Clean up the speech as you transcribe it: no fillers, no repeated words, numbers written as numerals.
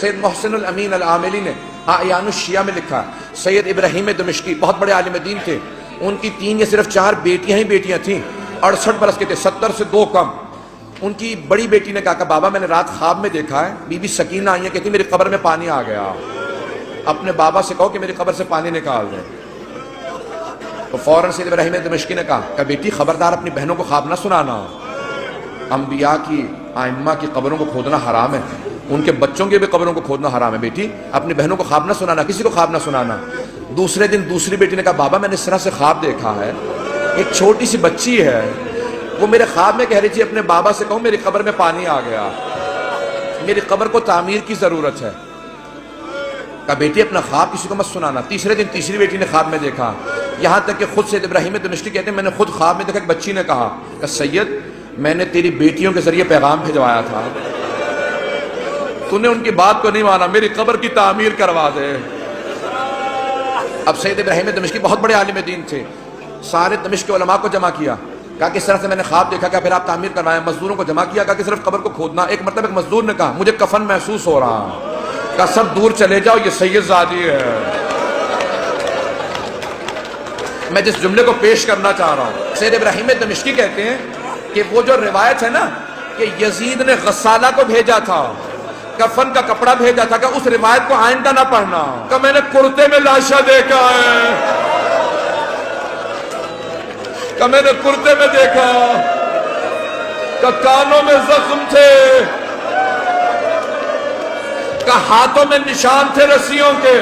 سید محسن الامین العاملی نے اعیان الشیعہ میں لکھا، سید ابراہیم دمشقی بہت بڑے عالم دین تھے، ان کی 3 یا صرف 4 بیٹیاں ہی بیٹیاں تھیں، 68 برس کے تھے، 70 سے 2 کم۔ ان کی بڑی بیٹی نے کہا کہ بابا میں نے رات خواب میں دیکھا ہے، بی بی سکینہ آئی ہیں، کہتی میری قبر میں پانی آ گیا، اپنے بابا سے کہو کہ میری قبر سے پانی نکال دیں۔ تو فوراً سید ابراہیم دمشقی نے کہا کہ بیٹی خبردار اپنی بہنوں کو خواب نہ سنانا، انبیاء کی ائمہ کی قبروں کو کھودنا حرام ہے، ان کے بچوں کی بھی قبروں کو کھودنا حرام ہے، بیٹی اپنی بہنوں کو خواب نہ سنانا، کسی کو خواب نہ سنانا۔ دوسرے دن دوسری بیٹی نے کہا بابا میں نے اس طرح سے خواب دیکھا ہے، ایک چھوٹی سی بچی ہے، وہ میرے خواب میں کہہ رہی تھی اپنے بابا سے کہوں میری قبر میں پانی آ گیا، میری قبر کو تعمیر کی ضرورت ہے۔ کہا بیٹی اپنا خواب کسی کو مت سنانا۔ تیسرے دن تیسری بیٹی نے خواب میں دیکھا، یہاں تک کہ خود سید ابراہیم دمشقی کہتے ہیں میں نے خود خواب میں دیکھا، ایک بچی نے کہا کہ سید میں نے تیری بیٹیوں کے ذریعے پیغام بھجوایا تھا، تو نے ان کی بات کو نہیں مانا، میری قبر کی تعمیر کروا دے۔ اب سید ابراہیم دمشقی بہت بڑے عالم دین تھے، سارے دمشق کے علماء کو جمع کیا، کہا کہ اس طرح سے میں نے خواب دیکھا، کہ پھر آپ تعمیر کروائیں، مزدوروں کو جمع کیا، کہا کہ صرف قبر کو کھودنا۔ ایک مرتبہ ایک مزدور نے کہا مجھے کفن محسوس ہو رہا، کہا سب دور چلے جاؤ، یہ سید زادی ہے۔ میں جس جملے کو پیش کرنا چاہ رہا ہوں، سید ابراہیم دمشقی کہتے ہیں کہ وہ جو روایت ہے نا کہ یزید نے غسالہ کو بھیجا تھا، کفن کا کپڑا بھیجا تھا، کہ اس روایت کو آئندہ نہ پڑھنا، کہ میں نے کرتے میں لاشا دیکھا ہے، کہ میں نے کرتے میں دیکھا، کہ کانوں میں زخم تھے، کہ ہاتھوں میں نشان تھے رسیوں کے۔